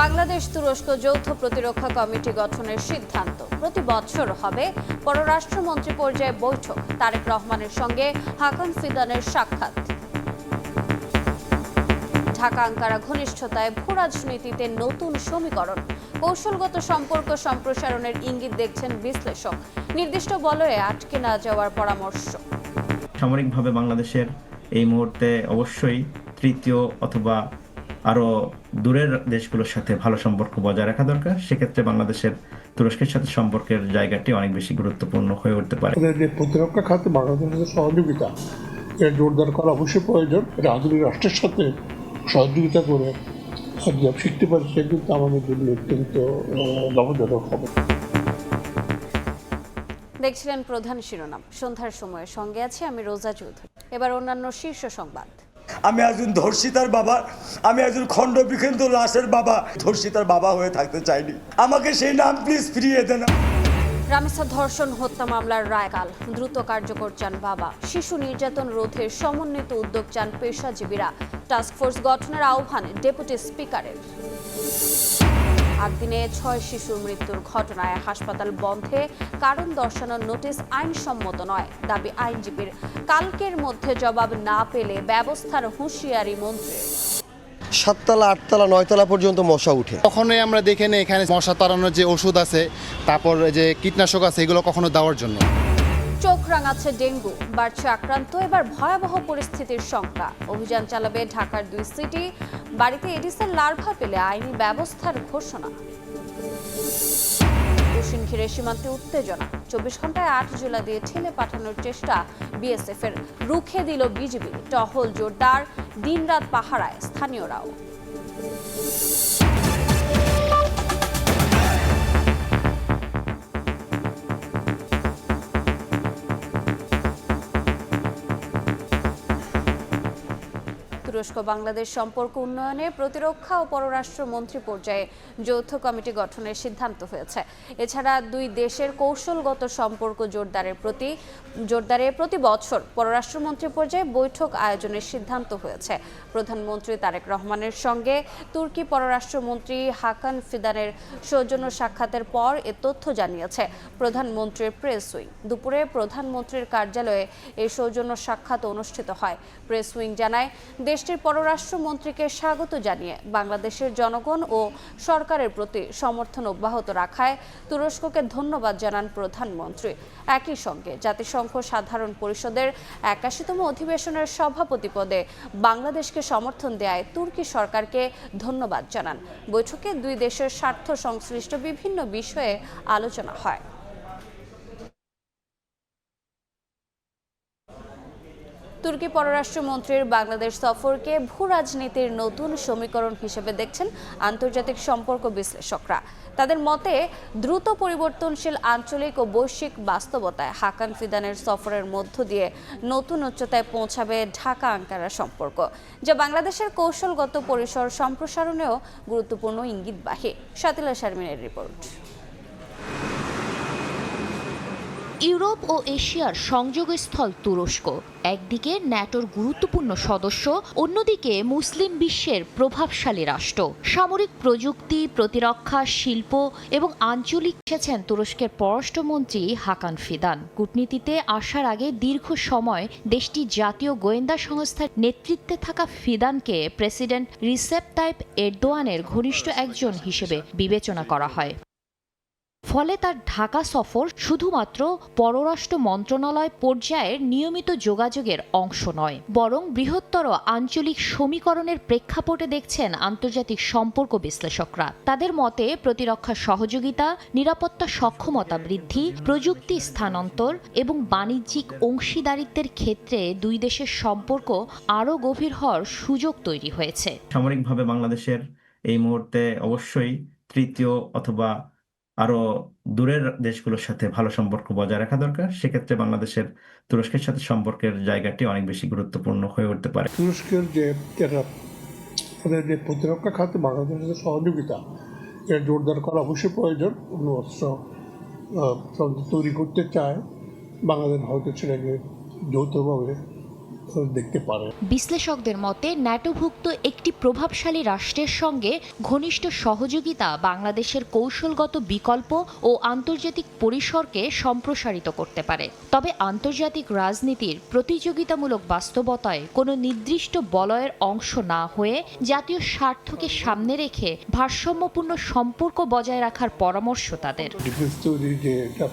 বাংলাদেশ তুরস্ক যৌথ প্রতিরক্ষা কমিটি গঠনের সিদ্ধান্ত। প্রতি বছর হবে পররাষ্ট্রমন্ত্রী পর্যায়ে বৈঠক। তারেক রহমানের সঙ্গে হাকান ফিদানের সাক্ষাৎ। ঢাকা আঙ্কারা ঘনিষ্ঠতায় ভূরাজনীতিতে নতুন সমীকরণ। কৌশলগত সম্পর্ক সম্প্রসারণের ইঙ্গিত দেখছেন বিশ্লেষক। নির্দিষ্ট বলয়ে আটকে না যাওয়ার পরামর্শ। সামরিকভাবে বাংলাদেশের এই মুহূর্তে অবশ্যই তৃতীয় অথবা আরো দূরের দেশগুলোর সাথে ভালো সম্পর্ক বজায় রাখা দরকার। সেক্ষেত্রে বাংলাদেশের তুরস্কের সাথে সম্পর্কের জায়গাটি অনেক বেশি গুরুত্বপূর্ণ হয়ে উঠতে পারে। প্রতিরক্ষা খাতে বাংলাদেশের সহযোগিতা এর জোরদার করা অবশ্যই প্রয়োজন। এটা আধুনিক রাষ্ট্রের সাথে সহযোগিতা করে শিখতে পারে, সে কিন্তু আমাদের জন্য অত্যন্ত লাভজনক হবে। দেখছিলেন প্রধান শিরোনাম। সন্ধ্যার সময়ের সঙ্গে আছি আমি রোজা চৌধুরী। এবার অন্যান্য শীর্ষ সংবাদ। আমি একজন ধর্ষিতার বাবা, আমি একজন খণ্ড বিখণ্ড লাশের বাবা, ধর্ষিতার বাবা হয়ে থাকতে চাইনি। আমাকে সেই নাম প্লিজ ফিরিয়ে দেন। রামেসা ধর্ষণ হত্যা মামলার রায় কাল। দ্রুত কার্যকর চান বাবা। শিশু নির্যাতন রোধে সমন্বিত উদ্যোগ চান পেশাজীবীরা। টাস্কফোর্স গঠনের আহ্বান ডেপুটি স্পিকারের। 8 দিনে 6 শিশুর মৃত্যুর ঘটনায় হাসপাতাল বন্ধে কারণ দর্শানোর নোটিশ আইনসম্মত নয়, দাবি আইনজীবীর। কালকের মধ্যে জবাব না পেলে ব্যবস্থার হুঁশিয়ারি মন্ত্রীর। 7 তলা 8 তলা 9 তলা পর্যন্ত মশা উঠে। কখনোই আমরা দেখে নেই এখানে মশা তাড়ানোর যে ওষুধ আছে, তারপর যে কীটনাশক আছে, এগুলো কখনো দেওয়ার জন্য। চোখ রাঙাচ্ছে ডেঙ্গু, বাড়ছে আক্রান্ত। এবার ভয়াবহ পরিস্থিতির শঙ্কা। অভিযান চালাবে ঢাকার 2 সিটি। বাড়িতে এডিসের লার্ভা পেলে আইনি ব্যবস্থার ঘোষণা। দক্ষিণ ঘিরে সীমান্তে উত্তেজনা। 24 ঘন্টায় 8 জেলা দিয়ে ঠেলে পাঠানোর চেষ্টা বিএসএফ এর। রুখে দিল বিজিবি। টহল জোরদার, দিনরাত পাহারায় স্থানীয়রাও। তুরস্ক বাংলাদেশ সম্পর্ক উন্নয়নে প্রতিরক্ষা ও পররাষ্ট্র মন্ত্রী পর্যায়ে যৌথ কমিটি গঠনের সিদ্ধান্ত হয়েছে। এছাড়া 2 দেশের কৌশলগত সম্পর্ক জোরদারে প্রতি বছর পররাষ্ট্রমন্ত্রী পর্যায়ে বৈঠক আয়োজনের সিদ্ধান্ত হয়েছে। প্রধানমন্ত্রী তারেক রহমানের সঙ্গে তুর্কি পররাষ্ট্রমন্ত্রী হাকান ফিদানের সৌজন্য সাক্ষাতের পর এ তথ্য জানিয়েছে প্রধানমন্ত্রীর প্রেস উইং। দুপুরে প্রধানমন্ত্রীর কার্যালয়ে এই সৌজন্য সাক্ষাৎ অনুষ্ঠিত হয়। প্রেস উইং জানায়, দেশটির পররাষ্ট্রমন্ত্রীকে স্বাগত জানিয়ে বাংলাদেশের জনগণ ও সরকারের প্রতি সমর্থন অব্যাহত রাখায় তুরস্ককে ধন্যবাদ জানান প্রধানমন্ত্রী। একই সঙ্গে জাতিসংঘ সাধারণ পরিষদের 81তম অধিবেশনের সভাপতি পদে বাংলাদেশকে সমর্থন দেয়ায় তুর্কি সরকারকে ধন্যবাদ জানান। বৈঠকে 2 দেশের স্বার্থ সংশ্লিষ্ট বিভিন্ন বিষয়ে আলোচনা হয়। তুর্কি পররাষ্ট্রমন্ত্রীর বাংলাদেশ সফরকে ভূরাজনীতির নতুন সমীকরণ হিসেবে দেখছেন আন্তর্জাতিক সম্পর্ক বিশ্লেষকরা। তাদের মতে, দ্রুত পরিবর্তনশীল আঞ্চলিক ও বৈশ্বিক বাস্তবতায় হাকান ফিদানের সফরের মধ্য দিয়ে নতুন উচ্চতায় পৌঁছাবে ঢাকা আঙ্কারা সম্পর্ক, যা বাংলাদেশের কৌশলগত পরিসর সম্প্রসারণেও গুরুত্বপূর্ণ ইঙ্গিতবাহী। শাতিলা শারমিনের রিপোর্ট। ইউরোপ ও এশিয়ার সংযোগস্থল তুরস্ক। একদিকে ন্যাটোর গুরুত্বপূর্ণ সদস্য, অন্যদিকে মুসলিম বিশ্বের প্রভাবশালী রাষ্ট্র। সামরিক প্রযুক্তি, প্রতিরক্ষা, শিল্প এবং আঞ্চলিক এসেছেন তুরস্কের পররাষ্ট্রমন্ত্রী হাকান ফিদান। কূটনীতিতে আসার আগে দীর্ঘ সময় দেশটি জাতীয় গোয়েন্দা সংস্থার নেতৃত্বে থাকা ফিদানকে প্রেসিডেন্ট রিসেপ তাইপ এরদোয়ানের ঘনিষ্ঠ একজন হিসেবে বিবেচনা করা হয়। ফলে তার ঢাকা সফর শুধুমাত্র পররাষ্ট্র মন্ত্রণালয় পর্যায়ের নিয়মিত যোগাযোগের অংশ নয়, বরং বৃহত্তর আঞ্চলিক সমীকরণের প্রেক্ষাপটে দেখছেন আন্তর্জাতিক সম্পর্ক বিশ্লেষকরা। তাদের মতে, প্রতিরক্ষা সহযোগিতা, নিরাপত্তা সক্ষমতা বৃদ্ধি, প্রযুক্তি স্থানান্তর এবং বাণিজ্যিক অংশীদারিত্বের ক্ষেত্রে 2 দেশের সম্পর্ক আরও গভীর হওয়ার সুযোগ তৈরি হয়েছে। সামরিকভাবে বাংলাদেশের এই মুহূর্তে অবশ্যই তৃতীয় অথবা আরো দূরের দেশগুলোর সাথে ভালো সম্পর্ক বজায় রাখা দরকার। সেক্ষেত্রে বাংলাদেশের তুরস্কের সাথে সম্পর্কের জায়গাটি অনেক বেশি গুরুত্বপূর্ণ হয়ে উঠতে পারে। তুরস্কের যে প্রতিরক্ষা খাতে বাংলাদেশের সহযোগিতা এর জোরদার করা অবশ্যই প্রয়োজন। কোনো অস্ত্র তৈরি করতে চায় বাংলাদেশ হয়তো সেটাকে যৌথভাবে দেখতে পারে। বিশ্লেষকদের মতে ন্যাটোভুক্ত একটি প্রভাবশালী রাষ্ট্রের সঙ্গে ঘনিষ্ঠ সহযোগিতা বাংলাদেশের কৌশলগত বিকল্প ও আন্তর্জাতিক পরিসরকে সম্প্রসারিত করতে পারে। তবে আন্তর্জাতিক রাজনীতির প্রতিযোগিতামূলক বাস্তবতায় কোনো নির্দিষ্ট বলয়ের অংশ না হয়ে জাতীয় স্বার্থকে সামনে রেখে ভারসাম্যপূর্ণ সম্পর্ক বজায় রাখার পরামর্শ তাদের। ডিফেন্স তৈরি যে এটা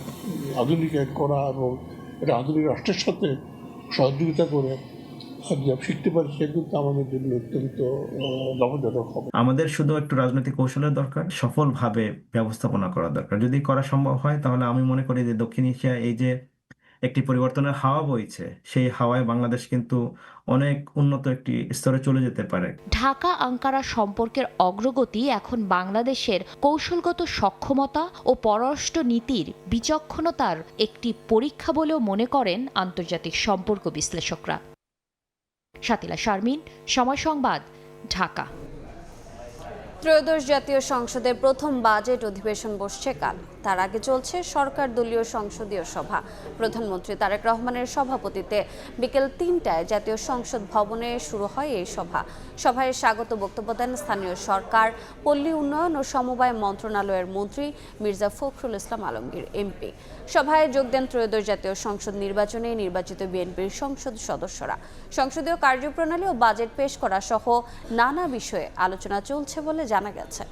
আধুনিকায়ন করা এবং এটা আধুনিক রাষ্ট্রের সাথে সহযোগিতা করে শিখতে পারি, সে কিন্তু আমাদের জন্য অত্যন্ত লাভজনক হবে। আমাদের শুধু একটু রাজনৈতিক কৌশলের দরকার, সফলভাবে ব্যবস্থাপনা করা দরকার। যদি করা সম্ভব হয় তাহলে আমি মনে করি যে দক্ষিণ এশিয়া এই যে একটি পরিবর্তনের হাওয়া বইছে, সেই হাওয়ায় বাংলাদেশ কিন্তু অনেক উন্নত একটি স্তরে চলে যেতে পারে। ঢাকা আঙ্কারা সম্পর্কের অগ্রগতি এখন বাংলাদেশের কৌশলগত সক্ষমতা ও পররাষ্ট্র নীতির বিচক্ষণতার একটি পরীক্ষা বলেও মনে করেন আন্তর্জাতিক সম্পর্ক বিশ্লেষকরা। শাতিলা শারমিন, সময় সংবাদ, ঢাকা। ত্রয়োদশ জাতীয় সংসদের প্রথম বাজেট অধিবেশন বসছে কাল। তার আগে চলছে সরকার দলীয় সংসদীয় সভা। প্রধানমন্ত্রী তারেক রহমানের সভাপতিত্বে বিকেল ৩টায় জাতীয় সংসদ ভবনে শুরু হয় এই সভা। সভায় স্বাগত বক্তব্য দেন স্থানীয় সরকার, পল্লী উন্নয়ন ও সমবায় মন্ত্রণালয়ের মন্ত্রী মির্জা ফখরুল ইসলাম আলমগীর এমপি। সভায় যোগ দেন ত্রয়োদশ জাতীয় সংসদ নির্বাচনে নির্বাচিত বিএনপির সংসদ সদস্যরা। সংসদীয় কার্যপ্রণালী ও বাজেট পেশ করা সহ নানা বিষয়ে আলোচনা চলছে বলে জানা গেছে।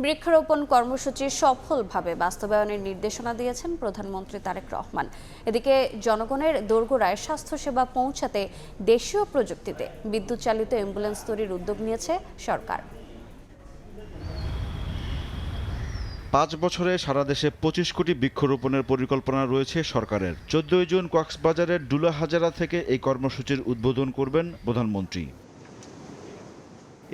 বৃক্ষরোপণ কর্মসূচি সফলভাবে বাস্তবায়নের নির্দেশনা দিয়েছেন প্রধানমন্ত্রী তারেক রহমান। এদিকে জনগণের দোরগোড়ায় স্বাস্থ্যসেবা পৌঁছাতে দেশীয় প্রযুক্তিতে বিদ্যুৎ চালিত অ্যাম্বুলেন্স তৈরির উদ্যোগ নিয়েছে সরকার। 5 বছরে সারা দেশে 25 কোটি বৃক্ষরোপণের পরিকল্পনা রয়েছে সরকারের। 14 জুন কক্সবাজারের ডুলা হাজারা থেকে এই কর্মসূচির উদ্বোধন করবেন প্রধানমন্ত্রী।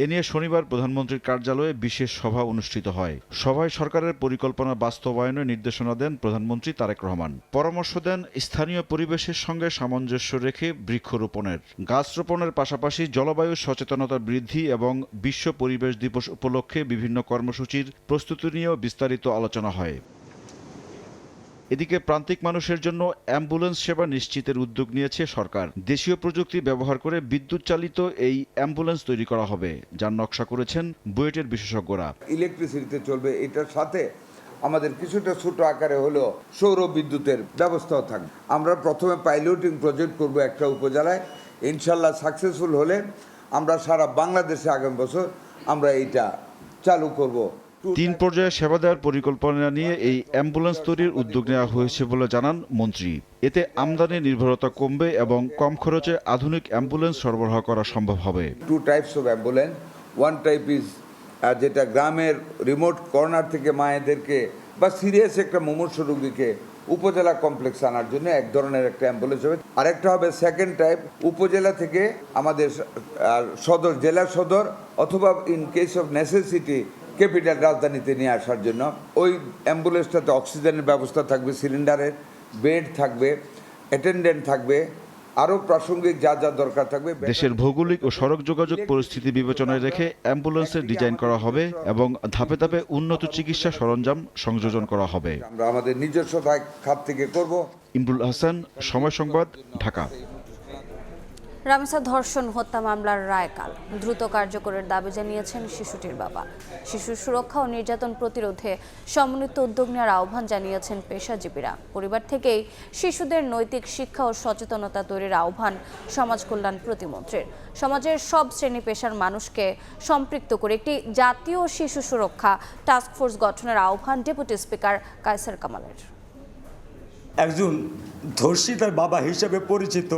এ নিয়ে শনিবার প্রধানমন্ত্রীর কার্যালয়ে বিশেষ সভা অনুষ্ঠিত হয়। সভায় সরকারের পরিকল্পনা বাস্তবায়নের নির্দেশনা দেন প্রধানমন্ত্রী তারেক রহমান। পরামর্শ দেন স্থানীয় পরিবেশের সঙ্গে সামঞ্জস্য রেখে বৃক্ষরোপণের। গাছ রোপণের পাশাপাশি জলবায়ু সচেতনতা বৃদ্ধি এবং বিশ্ব পরিবেশ দিবস উপলক্ষে বিভিন্ন কর্মসূচির প্রস্তুতি নিয়েও বিস্তারিত আলোচনা হয়। এদিকে প্রান্তিক মানুষের জন্য অ্যাম্বুলেন্স সেবা নিশ্চিতের উদ্যোগ নিয়েছে সরকার। দেশীয় প্রযুক্তি ব্যবহার করে বিদ্যুৎ চালিত এই অ্যাম্বুলেন্স তৈরি করা হবে, যার নকশা করেছেন বুয়েটের বিশেষজ্ঞরা। ইলেকট্রিসিটিতে চলবে, এটার সাথে আমাদের কিছুটা ছোট আকারে হলেও সৌর বিদ্যুতের ব্যবস্থাও থাকবে। আমরা প্রথমে পাইলটিং প্রজেক্ট করব একটা উপজেলায়, ইনশাল্লাহ সাকসেসফুল হলে আমরা সারা বাংলাদেশে আগামী বছর আমরা এইটা চালু করব। 3 পর্যায়ে সেবা দেওয়ার পরিকল্পনা নিয়ে এই অ্যাম্বুলেন্স তৈরির উদ্যোগ নেওয়া হয়েছে বলে জানান মন্ত্রী। এতে আমদানি নির্ভরতা কমবে এবং কম খরচে আধুনিক অ্যাম্বুলেন্স সরবরাহ করা সম্ভব হবে। 2 types of ambulance. One type is যেটা গ্রামের রিমোট কর্নার থেকে মায়েদেরকে বা সিরিয়াস একটা মুমূর্ষু রোগীকে উপজেলা কমপ্লেক্স আনার জন্য এক ধরনের একটা অ্যাম্বুলেন্স হবে। আরেকটা হবে সেকেন্ড টাইপ, উপজেলা থেকে আমাদের সদর, জেলা সদর অথবা in case of necessity capital রাজধানীতে নিয়ে আসার জন্য। ওই অ্যাম্বুলেন্সটাতে অক্সিজেনের ব্যবস্থা থাকবে, সিলিন্ডারের বেড থাকবে, অ্যাটেন্ডেন্ট থাকবে, আরও প্রাসঙ্গিক যা যা দরকার থাকবে। দেশের ভৌগোলিক ও সড়ক যোগাযোগ পরিস্থিতি বিবেচনায় রেখে অ্যাম্বুলেন্সের ডিজাইন করা হবে এবং ধাপে ধাপে উন্নত চিকিৎসা সরঞ্জাম সংযোজন করা হবে। আমরা আমাদের নিজস্ব খাত থেকে করব। ইমরুল হাসান, সময় সংবাদ, ঢাকা। রামেসা ধর্ষণ হত্যা মামলার রায় কাল। দ্রুত কার্যকরের দাবি জানিয়েছেন শিশুটির বাবা। শিশুর সুরক্ষা ও নির্যাতন প্রতিরোধে সমন্বিত উদ্যোগ নেওয়ার আহ্বান জানিয়েছেন পেশাজীবীরা। পরিবার থেকেই শিশুদের নৈতিক শিক্ষা ও সচেতনতা তৈরির আহ্বান সমাজ কল্যাণ প্রতিমন্ত্রীর। সমাজের সব শ্রেণী পেশার মানুষকে সম্পৃক্ত করে একটি জাতীয় শিশু সুরক্ষা টাস্কফোর্স গঠনের আহ্বান ডেপুটি স্পিকার কায়সার কামালের। একজন ধর্ষিতার বাবা হিসেবে পরিচিত,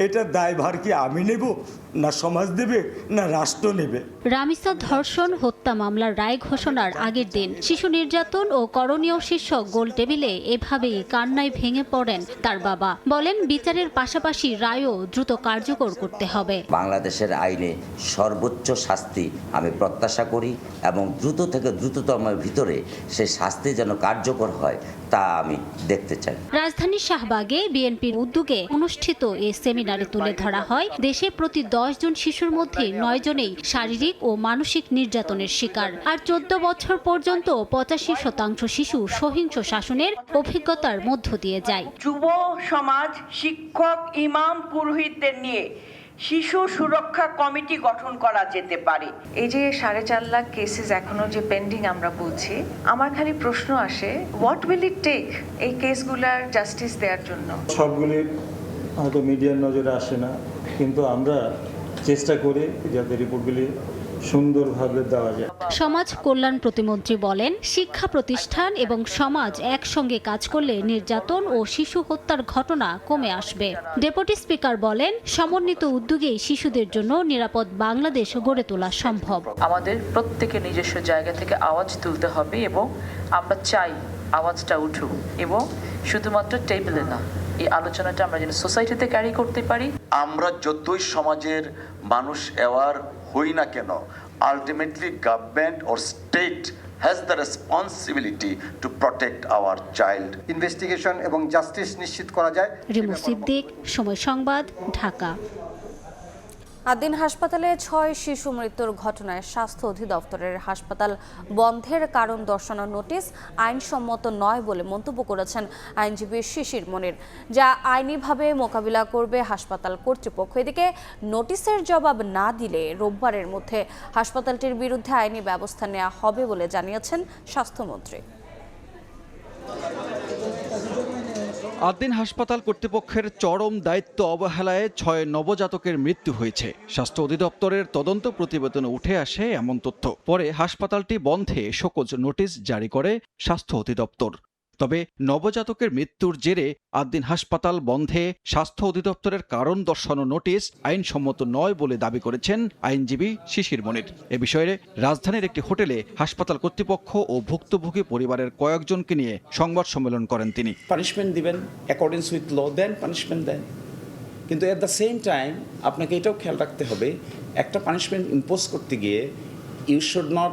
এটার দায়ভার কি আমি নেব, না সমাজ দেবে, না রাষ্ট্র নেবে? রামিসা ধর্ষণ হত্যা মামলার রায় ঘোষণার আগের দিন শিশু নির্যাতন ও করণীয় শীর্ষক গোল টেবিলে এভাবেই কান্নায় ভেঙে পড়েন তার বাবা। বলেন বিচারের পাশাপাশি রায়ও দ্রুত কার্যকর করতে হবে। বাংলাদেশের আইনে সর্বোচ্চ শাস্তি আমি প্রত্যাশা করি এবং দ্রুত থেকে দ্রুততমের ভিতরে সেই শাস্তি যেন কার্যকর হয় তা আমি দেখতে চাই। রাজধানীর শাহবাগে বিএনপির উদ্যোগে অনুষ্ঠিত এই সেমিনারে তুলে ধরা হয় দেশে প্রতি 10 জন শিশুর মধ্যে 9 জনেই শারীরিক ও মানসিক নির্যাতনের শিকার, আর 14 বছর পর্যন্ত 85% শিশু সহিংস শাসনের অভিজ্ঞতার মধ্য দিয়ে যায়। যুব সমাজ, শিক্ষক, ইমাম, পুরোহিতদের নিয়ে শিশু সুরক্ষা কমিটি গঠন করা যেতে পারে। এই যে 4.5 লাখ কেসেস এখনো যে পেন্ডিং আমরা বলছি, আমার খালি প্রশ্ন আসে, হোয়াট উইল ইট টেক এই কেসগুলার জাস্টিস দেওয়ার জন্য? সবগুলি হয়তো মিডিয়ার নজরে আসে না, কিন্তু আমরা চেষ্টা করি যাতে রিপোর্টগুলি সুন্দরভাবে দেওয়া যায়। সমাজ কল্যাণ প্রতিমন্ত্রী বলেন, শিক্ষা প্রতিষ্ঠান এবং সমাজ একসঙ্গে কাজ করলে নির্যাতন ও শিশু হত্যার ঘটনা কমে আসবে। ডেপুটি স্পিকার বলেন, সমন্বিত উদ্যোগেই শিশুদের জন্য নিরাপদ বাংলাদেশ গড়ে তোলা সম্ভব। আমাদের প্রত্যেকের নিজস্ব জায়গা থেকে আওয়াজ তুলতে হবে এবং আমরা চাই আওয়াজটা উঠুক, এবং শুধুমাত্র টেবিলে না, এই আলোচনাটা আমরা যেন সোসাইটিতে ক্যারি করতে পারি। আমরা যতই সমাজের মানুষ অ্যাওয়ার হই না কেন, ultimately government or state has the responsibility to protect hour child. Investigation এবং জাস্টিস নিশ্চিত করা যায়। রিমু সিদ্দিক, সময় সংবাদ, ঢাকা। আদিন হাসপাতালে 6 শিশু মৃত্যুর ঘটনায় স্বাস্থ্য অধিদপ্তরের হাসপাতাল বন্ধের কারণ দর্শানোর নোটিশ আইনসম্মত নয় বলে মন্তব্য করেছেন আইনজীবী শিশির মনির, যা আইনিভাবে মোকাবিলা করবে হাসপাতাল কর্তৃপক্ষ। এদিকে নোটিশের জবাব না দিলে রোববারের মধ্যে হাসপাতালটির বিরুদ্ধে আইনি ব্যবস্থা নেওয়া হবে বলে জানিয়েছেন স্বাস্থ্যমন্ত্রী। আদিন হাসপাতাল কর্তৃপক্ষের চরম দায়িত্ব অবহেলায় 6 নবজাতকের মৃত্যু হয়েছে। স্বাস্থ্য অধিদপ্তরের তদন্ত প্রতিবেদনে উঠে আসে এমন তথ্য। পরে হাসপাতালটি বন্ধে শোকজ নোটিশ জারি করে স্বাস্থ্য অধিদপ্তর। তবে নবজাতকের মৃত্যুর জেরে আদিন হাসপাতাল বন্ধে স্বাস্থ্য অধিদপ্তরের কারণ দর্শানো নোটিশ আইনসম্মত নয় বলে দাবি করেছেন আইনজীবী শিশির মনির। এ বিষয়ে রাজধানীর একটি হোটেলে হাসপাতাল কর্তৃপক্ষ ও ভুক্তভোগী পরিবারের কয়েকজনকে নিয়ে সংবাদ সম্মেলন করেন তিনি। পানিশমেন্ট দিবেন অ্যাকর্ডিংস উইথ ল, দেন পানিশমেন্ট দেন, কিন্তু এট দ্য সেম টাইম আপনাকে এটাও খেয়াল রাখতে হবে, একটা পানিশমেন্ট ইম্পোজ করতে গিয়ে you should not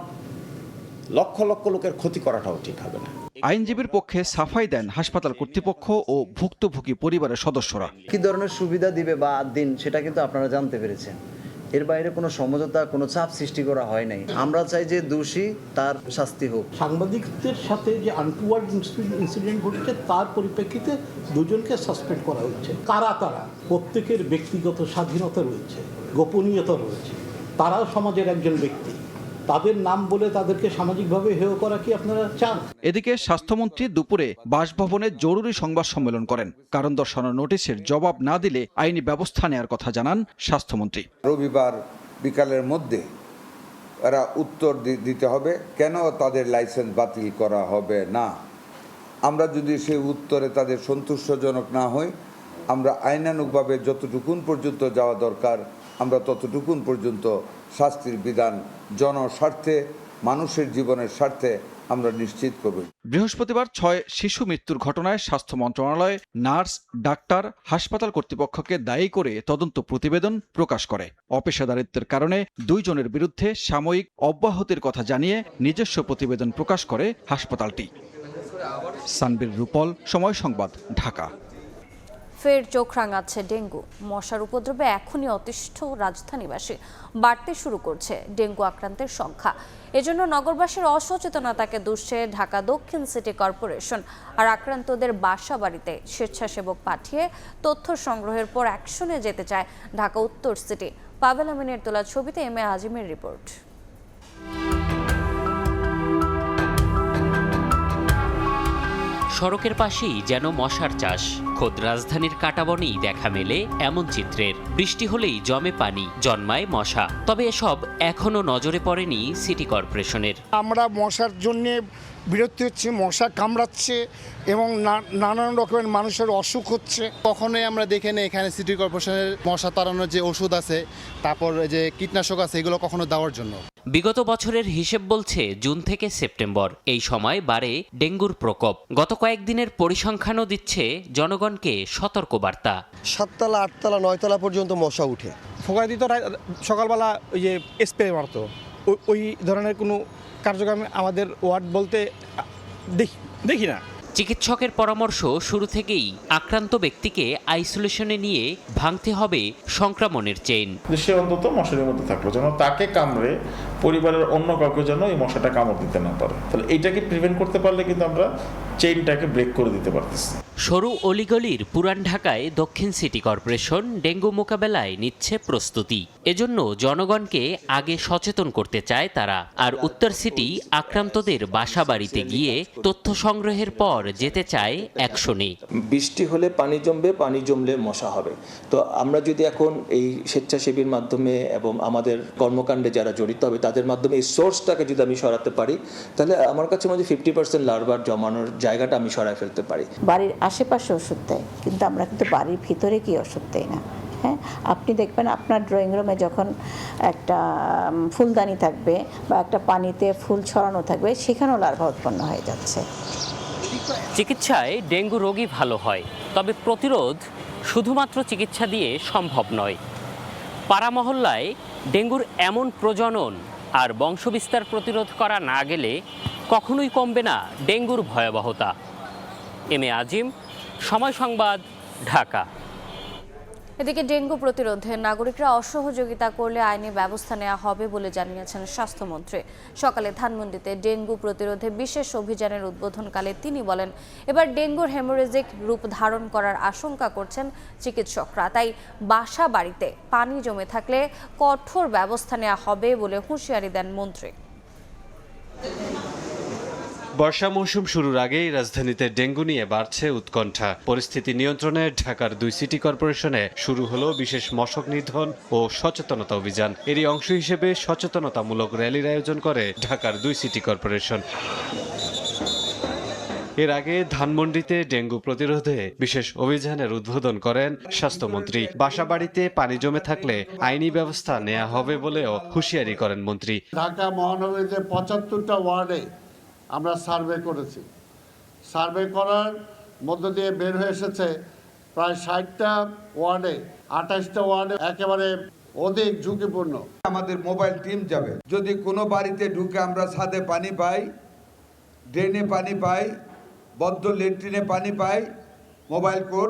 lakh lakh লোকের ক্ষতি করাটাও ঠিক হবে না। আইনজীবীর পক্ষে সাফাই দেন হাসপাতাল কর্তৃপক্ষ ও ভুক্তভোগী পরিবারের সদস্যরা। কি ধরনের সুবিধা দিবে বা দিন সেটা কিন্তু আপনারা জানতে পেরেছেন। এর বাইরে কোনো সমঝোতা, কোনো চাপ সৃষ্টি করা হয় নাই। আমরা চাই যে দোষী তার শাস্তি হোক। সাংবাদিকদের সাথে যে আনটুয়ার্ড ইনসিডেন্ট ঘটেছে তার পরিপ্রেক্ষিতে দুজনকে সাসপেন্ড করা হচ্ছে। কারা তারা? প্রত্যেকের ব্যক্তিগত স্বাধীনতা রয়েছে, গোপনীয়তা রয়েছে। তারাও সমাজের একজন ব্যক্তি, তাদের নাম বলে তাদেরকে সামাজিকভাবে হেয় করা কি আপনারা চান? এদিকে স্বাস্থ্যমন্ত্রী দুপুরে বাসভবনে জরুরি সংবাদ সম্মেলন করেন। কারণ দর্শানো নোটিশের জবাব না দিলে আইনি ব্যবস্থা নেওয়ার কথা জানান স্বাস্থ্যমন্ত্রী। রবিবার বিকালের মধ্যে এরা উত্তর দিতে হবে কেন তাদের লাইসেন্স বাতিল করা হবে না। আমরা যদি সেই উত্তরে তাদের সন্তুষ্টজনক না হই, আমরা আইনানুগভাবে যতটুকুন পর্যন্ত যাওয়া দরকার আমরা ততটুকুন পর্যন্ত শাস্তির বিধান জনস্বার্থে, মানুষের জীবনের স্বার্থে আমরা নিশ্চিত করব। বৃহস্পতিবার 6 শিশু মৃত্যুর ঘটনায় স্বাস্থ্য মন্ত্রণালয় নার্স, ডাক্তার, হাসপাতাল কর্তৃপক্ষকে দায়ী করে তদন্ত প্রতিবেদন প্রকাশ করে। অপেশাদারিত্বের কারণে 2 জনের বিরুদ্ধে সাময়িক অব্যাহতির কথা জানিয়ে নিজস্ব প্রতিবেদন প্রকাশ করে হাসপাতালটি। সানবীর রূপল, সময় সংবাদ, ঢাকা। ফের চোখ রাঙাচ্ছে ডেঙ্গু। মশার উপদ্রবে এখনই অতিষ্ঠ রাজধানীবাসী। বাড়তে শুরু করছে ডেঙ্গু আক্রান্তের সংখ্যা। এজন্য নগরবাসীর অসচেতনতাকে দুষছে ঢাকা দক্ষিণ সিটি কর্পোরেশন। আর আক্রান্তদের বাসা বাড়িতে স্বেচ্ছাসেবক পাঠিয়ে তথ্য সংগ্রহের পর অ্যাকশনে যেতে চায় ঢাকা উত্তর সিটি। পাভেল আমিনের তোলা ছবিতে এম এ আজিমের রিপোর্ট। সড়কের পাশেই যেন মশার চাষ। খোদ রাজধানীর কাঁটাবনেই দেখা মেলে এমন চিত্রের। বৃষ্টি হলেই জমে পানি, জন্মায় মশা। তবে এসব এখনো নজরে পড়েনি সিটি কর্পোরেশনের। আমরা মশার জন্য বিরক্তি হচ্ছে, মশা কামড়াচ্ছে এবং নানান রকমের মানুষের অসুখ হচ্ছে। কখনোই আমরা দেখি না এখানে সিটি কর্পোরেশনের মশা তাড়ানোর যে ওষুধ আছে, তারপর যে কীটনাশক আছে, এগুলো কখনো দেওয়ার জন্য। বিগত বছরের হিসেব বলছে জুন থেকে সেপ্টেম্বর এই সময় বাড়ে ডেঙ্গুর প্রকোপ। গত কয়েকদিনের পরিসংখ্যানও দিচ্ছে জনগণকে সতর্ক বার্তা। 7 তলা 8 তলা 9 তলা পর্যন্ত মশা উঠে। ফোকা দিত সকালবেলা ওই যে স্প্রে মারতো, ওই ধরনের কোনো কার্যক্রম আমাদের ওয়ার্ড বলতে দেখি না। চিকিৎসকের পরামর্শ, শুরু থেকেই আক্রান্ত ব্যক্তিকে আইসোলেশনে নিয়ে ভাঙতে হবে সংক্রমণের চেইন। সে অন্তত মশারির মধ্যে থাকলো, যেন তাকে কামড়ে পরিবারের অন্য কাউকে যেন এই মশাটা কামড় দিতে না পারে। তাহলে এইটাকে প্রিভেন্ট করতে পারলে কিন্তু আমরা চেইনটাকে ব্রেক করে দিতে পারতেছি। সরু অলিগলির পুরান ঢাকায় দক্ষিণ সিটি কর্পোরেশন ডেঙ্গু মোকাবেলায় নিচ্ছে প্রস্তুতি। এজন্য জনগণকে আগে সচেতন করতে চায় তারা। আর উত্তর সিটি আক্রান্তদের বাসা বাড়িতে গিয়ে তথ্য সংগ্রহের পর যেতে চায় অ্যাকশনে। বৃষ্টি হলে পানি জমবে, পানি জমলে মশা হবে। তো আমরা যদি এখন এই স্বেচ্ছাসেবীর মাধ্যমে এবং আমাদের কর্মকাণ্ডে যারা জড়িত হবে তাদের মাধ্যমে এই সোর্সটাকে যদি আমি সরাতে পারি, তাহলে আমার কাছে মনে হয় 50% লার্ভার জমানোর জায়গাটা আমি সরায় ফেলতে পারি। বাড়ির আশেপাশে ওষুধ দেয়, কিন্তু আমরা কিন্তু বাড়ির ভিতরে কি ওষুধ দেই না। হ্যাঁ, আপনি দেখবেন আপনার ড্রয়িং রুমে যখন একটা ফুলদানি থাকবে বা একটা পানিতে ফুল ছড়ানো থাকবে, সেখানেও লার্ভা উৎপন্ন হয়ে যাচ্ছে। চিকিৎসায় ডেঙ্গু রোগী ভালো হয়, তবে প্রতিরোধ শুধুমাত্র চিকিৎসা দিয়ে সম্ভব নয়। পাড়া মহল্লায় ডেঙ্গুর এমন প্রজনন আর বংশবিস্তার প্রতিরোধ করা না গেলে কখনোই কমবে না ডেঙ্গুর ভয়াবহতা। এম এ আজিম, সময় সংবাদ, ঢাকা। এদিকে ডেঙ্গু প্রতিরোধে নাগরিকরা অসহযোগিতা করলে আইনি ব্যবস্থা নেওয়া হবে বলে জানিয়েছেন স্বাস্থ্যমন্ত্রী। সকালে ধানমন্ডিতে ডেঙ্গু প্রতিরোধে বিশেষ অভিযানের উদ্বোধনকালে তিনি বলেন, এবার ডেঙ্গুর হেমোরেজিক রূপ ধারণ করার আশঙ্কা করছেন চিকিৎসকরা। তাই বাসা বাড়িতে পানি জমে থাকলে কঠোর ব্যবস্থা নেওয়া হবে বলে হুঁশিয়ারি দেন মন্ত্রী। বর্ষা মৌসুম শুরুর আগেই রাজধানীতে ডেঙ্গু নিয়ে বাড়ছে উৎকণ্ঠা। পরিস্থিতি নিয়ন্ত্রণে ঢাকার 2 সিটি কর্পোরেশনে শুরু হলো বিশেষ মশক নিধন ও সচেতনতা অভিযান। এরই অংশ হিসেবে সচেতনতামূলক র্যালির আয়োজন করে ঢাকার 2 সিটি কর্পোরেশন। এর আগে ধানমন্ডিতে ডেঙ্গু প্রতিরোধে বিশেষ অভিযানের উদ্বোধন করেন স্বাস্থ্যমন্ত্রী। বাসাবাড়িতে পানি জমে থাকলে আইনি ব্যবস্থা নেওয়া হবে বলেও হুঁশিয়ারি করেন মন্ত্রী। ঢাকা মহানগরীতে 75টা ওয়ার্ডে আমরা সার্ভে করেছি। সার্ভে করার মধ্য দিয়ে বের হয়ে এসেছে প্রায় 60টা ওয়ার্ডে, 28টা ওয়ার্ডে একেবারে অধিক ঝুঁকিপূর্ণ। আমাদের মোবাইল টিম যাবে, যদি কোনো বাড়িতে ঢুকে আমরা ছাদে পানি পাই, ড্রেনে পানি পাই, বদ্ধ লেট্রিনে পানি পাই, মোবাইল কোড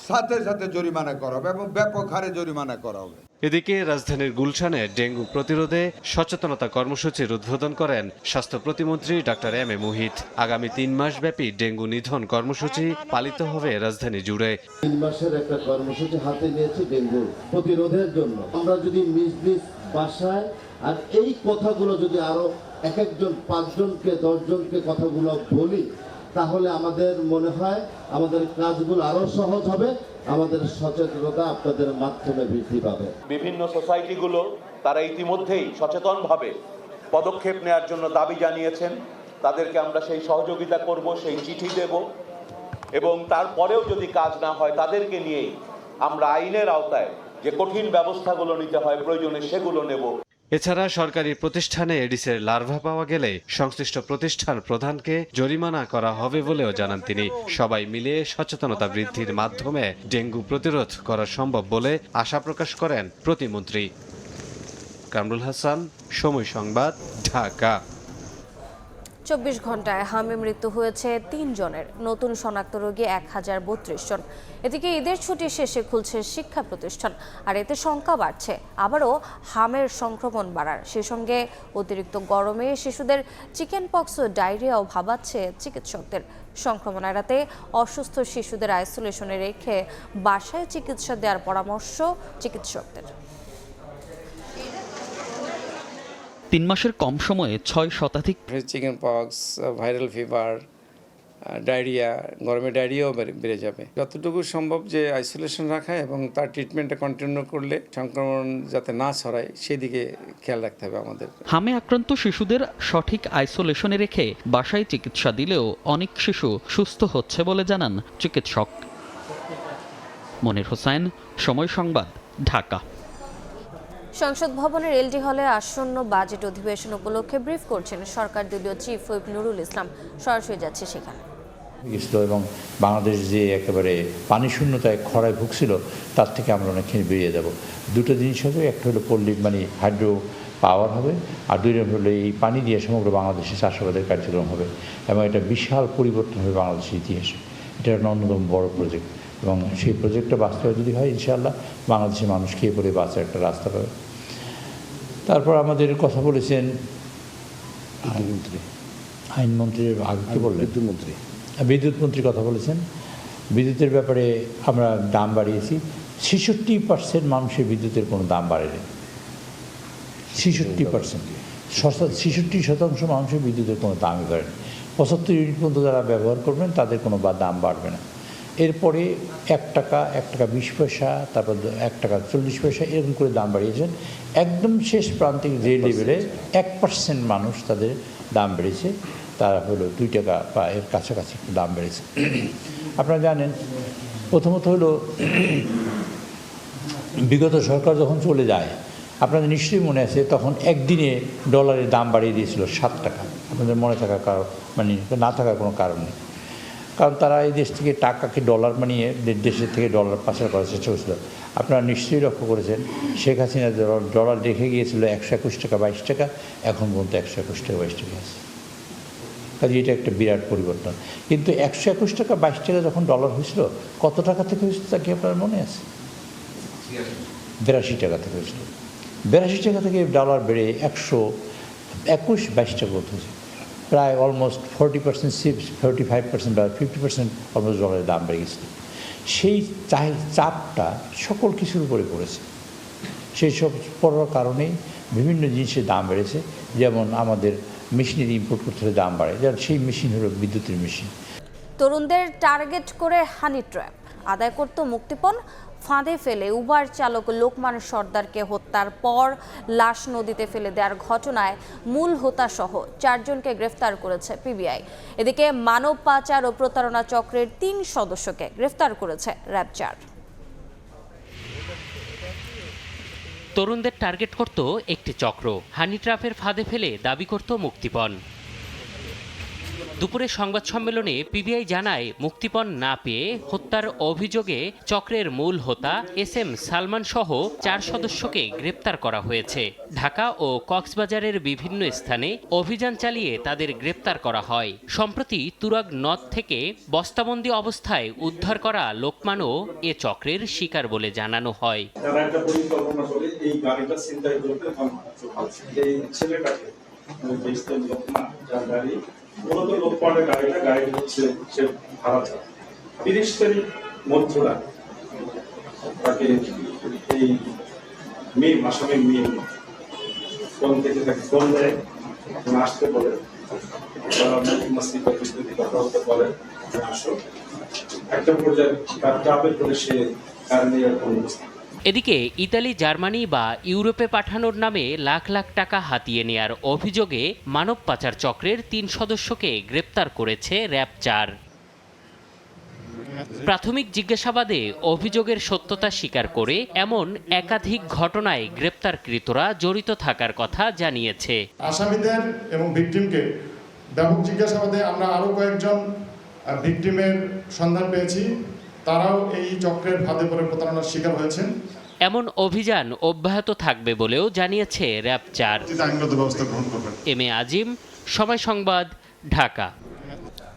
সাথে সাথে জরিমানা করা হবে এবং ব্যাপক হারে জরিমানা করা হবে। এদিকে রাজধানীর গুলশানে ডেঙ্গু প্রতিরোধে সচেতনতা কর্মসূচির উদ্বোধন করেন স্বাস্থ্য প্রতিমন্ত্রী ডাক্তার এম এ মুহিত। আগামী 3 মাস ব্যাপী ডেঙ্গু নিধন কর্মসূচি পালিত হবে রাজধানী জুড়ে। 3 মাসের একটা কর্মসূচি হাতে নিয়েছি ডেঙ্গু প্রতিরোধের জন্য। আমরা যদি নিজ নিজ বাসায় আর এই কথাগুলো যদি আরো একজন 5 জনকে 10 জনকে কথাগুলো বলি, তাহলে আমাদের মনে হয় আমাদের কাজগুলো আরো সহজ হবে, আমাদের সচেতনতা আপনাদের মাধ্যমে বৃদ্ধি পাবে। বিভিন্ন সোসাইটিগুলো তারা ইতিমধ্যেই সচেতনভাবে পদক্ষেপ নেওয়ার জন্য দাবি জানিয়েছেন। তাদেরকে আমরা সেই সহযোগিতা করব, সেই চিঠি দেব এবং তারপরেও যদি কাজ না হয় তাদেরকে নিয়েই আমরা আইনের আওতায় যে কঠিন ব্যবস্থাগুলো নিতে হয় প্রয়োজনে সেগুলো নেব। এছাড়া সরকারি প্রতিষ্ঠানে এডিসের লার্ভা পাওয়া গেলে সংশ্লিষ্ট প্রতিষ্ঠান প্রধানকে জরিমানা করা হবে বলেও জানান তিনি। সবাই মিলে সচেতনতা বৃদ্ধির মাধ্যমে ডেঙ্গু প্রতিরোধ করা সম্ভব বলে আশা প্রকাশ করেন প্রতিমন্ত্রী। কামরুল হাসান, সময় সংবাদ, ঢাকা। 24 ঘন্টায় হামে মৃত্যু হয়েছে 3 জনের, নতুন শনাক্ত রোগী 1032 জন। এদিকে ঈদের ছুটি শেষে খুলছে শিক্ষা প্রতিষ্ঠান, আর এতে সংখ্যা বাড়ছে। আবারও হামের সংক্রমণ বাড়ার সেই সঙ্গে অতিরিক্ত গরমে শিশুদের চিকেন পক্স ও ডায়রিয়াও ভাবাচ্ছে চিকিৎসকদের। সংক্রমণ এড়াতে অসুস্থ শিশুদের আইসোলেশনে রেখে বাসায় চিকিৎসা দেওয়ার পরামর্শ চিকিৎসকদের। 3 মাসের কম সময়ে 6 শতাধিক chicken pox, viral fever, diarrhoea, গরমে ডায়রিয়াও বেড়ে যাবে। যতটুকু সম্ভব যে আইসোলেশন রাখা এবং তার ট্রিটমেন্টটা কন্টিনিউ করলে সংক্রমণ যাতে না ছড়ায় সেদিকে খেয়াল রাখতে হবে আমাদের। হামে আক্রান্ত শিশুদের সঠিক আইসোলেশনে রেখে বাসায় চিকিৎসা দিলেও অনেক শিশু সুস্থ হচ্ছে বলে জানান চিকিৎসক। মনির হোসেন, সময় সংবাদ, ঢাকা। সংসদ ভবনের এলডি হলে আসন্ন বাজেট অধিবেশন উপলক্ষে ব্রিফ করছেন সরকার দলীয় চিফ হুইপ নুরুল ইসলাম। সরাসরি যাচ্ছে সেখানে। এবং বাংলাদেশ যে একেবারে পানি শূন্যতায় খরায় ভুগছিল, তার থেকে আমরা অনেকখানি বেরিয়ে যাব। দুটো জিনিস হবে, একটা হলো পল্লী হাইড্রো পাওয়ার হবে, আর 2 নম্বর হলো এই পানি দিয়ে সমগ্র বাংলাদেশে চাষাবাদের কার্যক্রম হবে এবং এটা বিশাল পরিবর্তন হবে বাংলাদেশের ইতিহাসে। এটা একটা অন্যতম বড় প্রজেক্ট এবং সেই প্রজেক্টটা বাস্তবায়ন যদি হয় ইনশাআল্লাহ বাংলাদেশের মানুষ খেয়ে পরে বাঁচার একটা রাস্তা পাবে। তারপর আমাদের কথা বলেছেন আইনমন্ত্রীর আগে কি বললেন, বিদ্যুৎ মন্ত্রীর কথা বলেছেন। বিদ্যুতের ব্যাপারে আমরা দাম বাড়িয়েছি। 66% মানুষের বিদ্যুতের কোনো দাম বাড়েনি। 66%, 66% মানুষের বিদ্যুতের কোনো দামই বাড়েনি। 75 ইউনিট পর্যন্ত যারা ব্যবহার করবেন তাদের কোনো দাম বাড়বে না। এরপরে 1 টাকা, 1 টাকা 20 পয়সা, তারপর 1 টাকা 40 পয়সা এরকম করে দাম বাড়িয়েছেন। একদম শেষ প্রান্তিক যে লেভেলে 1% মানুষ তাদের দাম বেড়েছে, তারা হলো 2 টাকা বা এর কাছাকাছি দাম বেড়েছে। আপনারা জানেন প্রথমত হলো বিগত সরকার যখন চলে যায় আপনাদের নিশ্চয়ই মনে আছে তখন একদিনে ডলারের দাম বাড়িয়ে দিয়েছিল 7 টাকা। আপনাদের মনে থাকার কারণ মানে না থাকার কোনো কারণ নেই, কারণ তারা এই দেশ থেকে টাকাকে ডলার বানিয়ে দেশের থেকে ডলার পাচার করার চেষ্টা করছিল। আপনারা নিশ্চয়ই লক্ষ্য করেছেন শেখ হাসিনা ডলার রেখে গিয়েছিল 121 টাকা 22 টাকা, এখন পর্যন্ত 121 টাকা 22 টাকা আছে। কাজে এটা একটা বিরাট পরিবর্তন। কিন্তু 121 টাকা 22 টাকা যখন ডলার হয়েছিল কত টাকা থেকে হয়েছিল তা কি আপনার মনে আছে? 82 টাকা থেকে হয়েছিল। 82 টাকা থেকে ডলার বেড়ে 121-22 টাকা হয়েছে, প্রায় অলমোস্ট 40%, 45% বা 50% অলমোস্ট ডলারের দাম বেড়ে গেছিল। সেই চাপটা সকল কিছুর উপরে পড়েছে। সেই সব পড়ার কারণেই বিভিন্ন জিনিসের দাম বেড়েছে। যেমন আমাদের মেশিনারি ইম্পোর্ট করতে হলে দাম বাড়ে, যেমন সেই মেশিন হলো বিদ্যুতের মেশিন। তরুণদের টার্গেট করে হানি ট্র্যাপ আদায় করত মুক্তিপণ, ফাঁদে ফেলে উবার চালক লোকমান সর্দারকে হত্যার পর লাশ নদীতে ফেলে দেওয়ার ঘটনায় মূল হোতাসহ 4 জনকে গ্রেফতার করেছে পিবিআই। এদিকে মানব পাচার ও প্রতারণা চক্রের 3 সদস্যকে গ্রেফতার করেছে র্যাব 4। তরুণদের টার্গেট করত একটি চক্র, হানি ট্র্যাপের ফাঁদে ফেলে দাবি করত মুক্তিপণ। দুপুরে সংবাদ সম্মেলনে পিবিআই জানায় মুক্তিপণ না পেয়ে হত্যার অভিযোগে চক্রের মূল হোতা SM সালমান সহ 4 সদস্যকে গ্রেপ্তার করা হয়েছে। ঢাকা ও কক্সবাজারের বিভিন্ন স্থানে অভিযান চালিয়ে তাদের গ্রেপ্তার করা হয়। সম্প্রতি তুরাগ নদ থেকে বস্তাবন্দি অবস্থায় উদ্ধার করা লোকমানও এ চক্রের শিকার বলে জানানো হয়। মূলত লোকপানের গাড়ি হচ্ছে সে ভাড়া চায় 30 তারিখ মধ্যরা তাকে এই আসামি মেয়ে ফোন থেকে তাকে ফোন দেয়, আসতে বলে, কথা বলতে বলে, আসো একটা পর্যায়ে তার ট্রাভেল করে সে কার নিয়ে এদিকে ইতালি, জার্মানি বা ইউরোপে পাঠানোর নামে লাখ লাখ টাকা হাতিয়ে নেয়ার অভিযোগে মানব পাচার চক্রের 3 সদস্যকে গ্রেপ্তার করেছে র্যাব 4। প্রাথমিক জিজ্ঞাসাবাদে অভিযোগের সত্যতা স্বীকার করে এমন একাধিক ঘটনায় গ্রেপ্তারকৃতরা জড়িত থাকার কথা জানিয়েছে। আসামিদের এবং ভিকটিমকে ব্যাপক জিজ্ঞাসাবাদে আমরা আরও কয়েকজন ভিকটিমের সন্ধান পেয়েছি, তারাও এই চক্রের ফাঁদে পড়ে প্রতারণার শিকার হয়েছেন। এমন অভিযান অব্যাহত থাকবে বলেও জানিয়েছে র্যাব 4। আইনগত ব্যবস্থা গ্রহণ করবেন। এম এ আজিম, সময় সংবাদ, ঢাকা।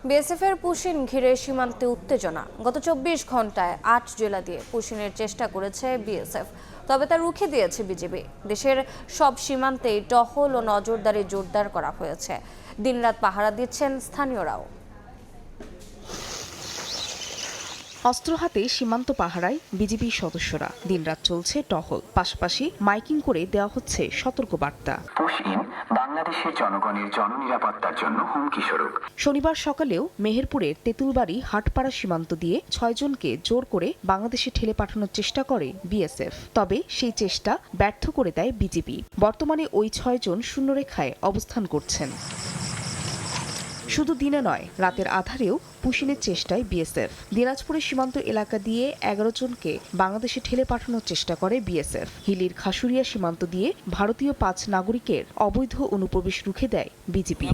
বিএসএফের পুশিন ঘিরে সীমান্তে উত্তেজনা। গত 24 ঘন্টায় 8 জেলা দিয়ে পুশিনের চেষ্টা করেছে বিএসএফ, তবে তা রুখে দিয়েছে বিজিবি। দেশের সব সীমান্তেই টহল ও নজরদারি জোরদার করা হয়েছে। দিনরাত পাহারা দিচ্ছেন স্থানীয়রাও। অস্ত্র হাতে সীমান্ত পাহারায় বিজিবি সদস্যরা। দিনরাত চলছে টহল, পাশাপাশি মাইকিং করে দেওয়া হচ্ছে সতর্কবার্তা। পুশিন বাংলাদেশের জনগণের জননিরাপত্তার জন্য হুমকি স্বরূপ। শনিবার সকালেও মেহেরপুরের তেঁতুলবাড়ি হাটপাড়া সীমান্ত দিয়ে 6 জনকে জোর করে বাংলাদেশে ঠেলে পাঠানোর চেষ্টা করে বিএসএফ, তবে সেই চেষ্টা ব্যর্থ করে দেয় বিজিবি। বর্তমানে ওই 6 জন শূন্যরেখায় অবস্থান করছেন। শুধু দিনে নয়, রাতের আধারেও পুশিনের চেষ্টায় বিএসএফ। দিনাজপুরের সীমান্ত এলাকা দিয়ে 11 জনকে বাংলাদেশে ঠেলে পাঠানোর চেষ্টা করে বিএসএফ। হিলির খাসুরিয়া সীমান্ত দিয়ে ভারতীয় 5 নাগরিকের অবৈধ অনুপ্রবেশ রুখে দেয় বিজিবি।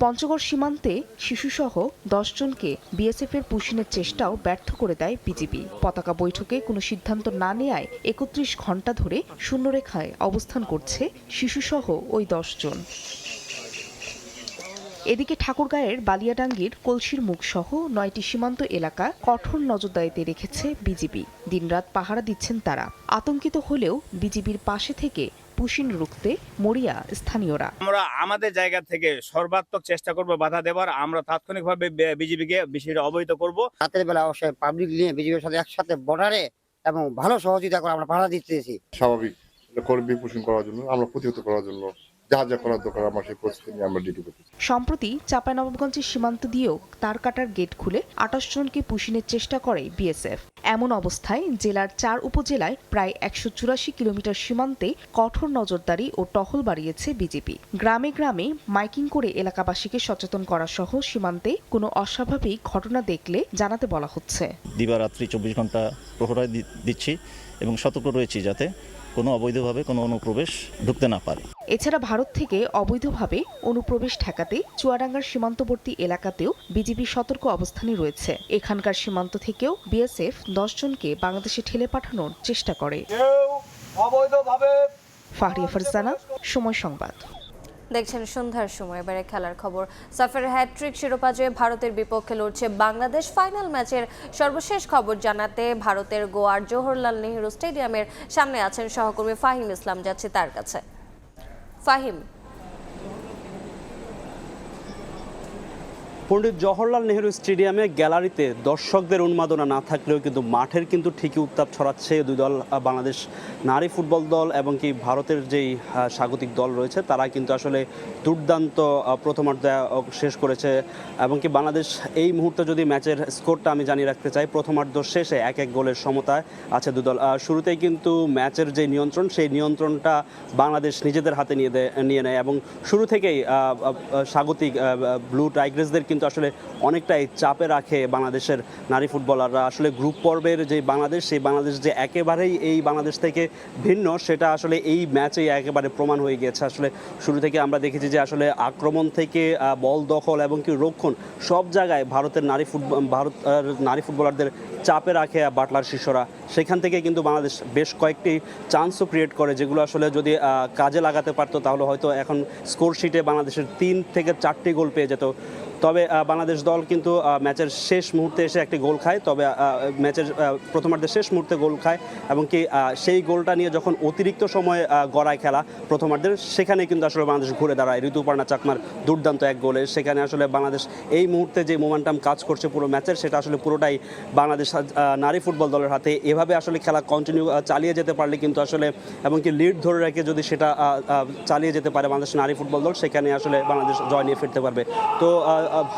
পঞ্চগড় সীমান্তে শিশুসহ 10 জনকে বিএসএফের পুশিনের চেষ্টাও ব্যর্থ করে দেয় বিজিবি। পতাকা বৈঠকে কোনো সিদ্ধান্ত না নেয়ায় 31 ঘণ্টা ধরে শূন্যরেখায় অবস্থান করছে শিশুসহ ওই 10 জন। এদিকে ঠাকুরগাঁয়ের বালিয়াডাঙ্গির কলসির মুখ সহ 9টি সীমান্ত এলাকা কঠোর নজরদারিতে রেখেছে বিজিবি। দিনরাত পাহারা দিচ্ছেন তারা। আতঙ্কিত হলেও বিজিবির পাশে থেকে পুশিন রুখতে মরিয়া স্থানীয়রা। আমরা আমাদের জায়গা থেকে সর্বাত্মক চেষ্টা করব বাধা দেওয়ার। আমরা তাৎক্ষণিকভাবে বিজিবিকে বিষয়টা অবহিত করব। রাতের বেলা অবশ্যই পাবলিক নিয়ে বিজিবির সাথে একসাথে বর্ডারে এবং ভালো সহযোগিতা করে আমরা পাহারা দিতেছি। স্বাভাবিক কর্মী পুশিন করার জন্য, আমরা প্রতিহত করার জন্য যা যা করার দরকার আমরা সেই পরিস্থিতি নিয়ে আমরা ডিউটি করতেছি। সম্প্রতি চাঁপাইনবাবগঞ্জের সীমান্ত দিয়েও তারকাটার গেট খুলে 28 জনকে পুশিনের চেষ্টা করে বিএসএফ। এমন অবস্থায় জেলার 4 উপজেলায় প্রায় 184 কিলোমিটার সীমান্তে কঠোর নজরদারি ও টহল বাড়িয়েছে বিজিবি। গ্রামে গ্রামে মাইকিং করে এলাকাবাসীকে সচেতন করা সহ সীমান্তে কোনো অস্বাভাবিক ঘটনা দেখলে জানাতে বলা হচ্ছে। দিবারাত্রি 24 ঘন্টা প্রহরায় দিচ্ছি এবং সতর্ক রয়েছি যাতে কোনো অবৈধভাবে কোনো অনুপ্রবেশ ঢুকতে না পারে। এছাড়া ভারত থেকে অবৈধভাবে অনুপ্রবেশ ঠেকাতে চুয়াডাঙ্গার সীমান্তবর্তী এলাকাতেও বিজিবি সতর্ক অবস্থানে রয়েছে। এখানকার সীমান্ত থেকেও বিএসএফ 10 জনকে বাংলাদেশে ঠেলে পাঠানোর চেষ্টা করে। ফাহরিয়া ফারজানা, সময় সংবাদ। দেখছেন সন্ধ্যার সময়। এবারে খেলার খবর। সাফের হ্যাট্রিক শিরোপা জয়ে ভারতের বিপক্ষে লড়ছে বাংলাদেশ। ফাইনাল ম্যাচের সর্বশেষ খবর জানাতে ভারতের গোয়ার জওহরলাল নেহরু স্টেডিয়ামের সামনে আছেন সহকর্মী ফাহিম ইসলাম। যাচ্ছে তার কাছে। ফাহিম, পণ্ডিত জওহরলাল নেহরু স্টেডিয়ামে গ্যালারিতে দর্শকদের উন্মাদনা না থাকলেও কিন্তু মাঠের কিন্তু ঠিকই উত্তাপ ছড়াচ্ছে দুই দল, বাংলাদেশ নারী ফুটবল দল এবং কি ভারতের যেই স্বাগতিক দল রয়েছে তারা কিন্তু আসলে দুর্দান্ত প্রথমার্ধ শেষ করেছে এবং কি বাংলাদেশ এই মুহূর্তে যদি ম্যাচের স্কোরটা আমি জানিয়ে রাখতে চাই, প্রথমার্ধ শেষে 1-1 গোলের সমতায় আছে দুই দল। শুরুতেই কিন্তু ম্যাচের যে নিয়ন্ত্রণ সেই নিয়ন্ত্রণটা বাংলাদেশ নিজেদের হাতে নিয়ে নেয় এবং শুরু থেকেই স্বাগতিক ব্লু টাইগ্রেসদের কিন্তু আসলে অনেকটাই চাপে রাখে বাংলাদেশের নারী ফুটবলাররা। আসলে গ্রুপ পর্বের যে বাংলাদেশ, সেই বাংলাদেশ যে একেবারেই এই বাংলাদেশ থেকে ভিন্ন সেটা আসলে এই ম্যাচেই একেবারে প্রমাণ হয়ে গিয়েছে। আসলে শুরু থেকে আমরা দেখেছি যে আসলে আক্রমণ থেকে বল দখল এবং কি রক্ষণ সব জায়গায় ভারতের নারী ফুটবলারদের চাপে রাখে বাটলার শিষ্যরা। সেখান থেকে কিন্তু বাংলাদেশ বেশ কয়েকটি চান্সও ক্রিয়েট করে, যেগুলো আসলে যদি কাজে লাগাতে পারতো তাহলে হয়তো এখন স্কোর শিটে বাংলাদেশের 3 থেকে 4টি গোল পেয়ে যেত। তবে বাংলাদেশ দল কিন্তু ম্যাচের শেষ মুহূর্তে এসে একটি গোল খায়, তবে ম্যাচের প্রথমার্ধের শেষ মুহূর্তে গোল খায় এবং কি সেই গোলটা নিয়ে যখন অতিরিক্ত সময় গড়ায় খেলা প্রথমার্ধের, সেখানে কিন্তু আসলে বাংলাদেশ ঘুরে দাঁড়ায় ঋতুপর্ণা চাকমার দুর্দান্ত এক গোলে। সেখানে আসলে বাংলাদেশ এই মুহূর্তে যে মোমেন্টাম কাজ করছে পুরো ম্যাচের, সেটা আসলে পুরোটাই বাংলাদেশ নারী ফুটবল দলের হাতে। এভাবে আসলে খেলা কন্টিনিউ চালিয়ে যেতে পারলে কিন্তু আসলে এবং কি লিড ধরে রেখে যদি সেটা চালিয়ে যেতে পারে বাংলাদেশ নারী ফুটবল দল, সেখানে আসলে বাংলাদেশ জয় নিয়ে ফিরতে পারবে। তো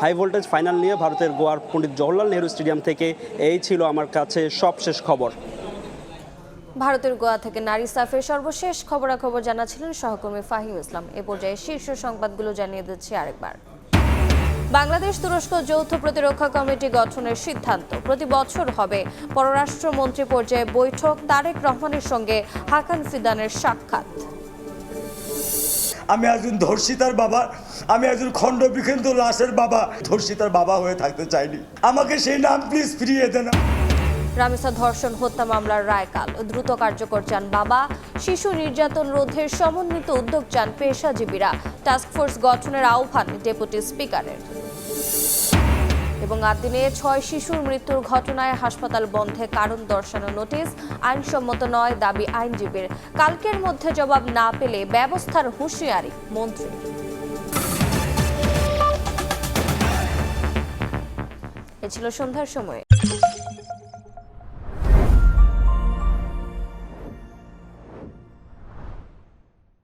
হাই ভোল্টেজ ফাইনাল নিয়ে ভারতের গোয়ার পণ্ডিত জওহরলাল নেহরু স্টেডিয়াম থেকে এই ছিল আমার কাছে সবশেষ খবর। ভারতের গোয়া থেকে নারী সাফের সর্বশেষ খবরাখবর জানাচ্ছিলেন সহকর্মী ফাহিম ইসলাম। এ পর্যায়ে শীর্ষ সংবাদগুলো জানিয়ে দিচ্ছি আরেকবার। বাংলাদেশ তুরস্ক যৌথ প্রতিরক্ষা কমিটি গঠনের সিদ্ধান্ত। প্রতি বছর হবে পররাষ্ট্রমন্ত্রী পর্যায়ে বৈঠক। তারেক রহমানের সঙ্গে হাকান ফিদানের সাক্ষাৎ। আমি একজন ধর্ষিতার বাবা, আমি একজন খণ্ডবিখণ্ড লাশের বাবা, ধর্ষিতার বাবা হয়ে থাকতে চাইনি। আমাকে সেই নাম প্লিজ ফিরিয়ে দেন। রামেসা ধর্ষণ হত্যা মামলার রায় কাল। দ্রুত কার্যকর চান বাবা। শিশু নির্যাতন রোধের সমন্বিত উদ্যোগ চান পেশাজীবীরা। টাস্কফোর্স গঠনের আহ্বান ডেপুটি স্পিকারের। এবং 8 দিনে 6 শিশুর মৃত্যুর ঘটনায় হাসপাতাল বন্ধে কারণ দর্শানো নোটিশ। আইনসম্মত নয় দাবি আইনজীবীর। কালকের মধ্যে জবাব না পেলে ব্যবস্থার হুঁশিয়ারি মন্ত্রী। এ ছিল সন্ধ্যার সময়।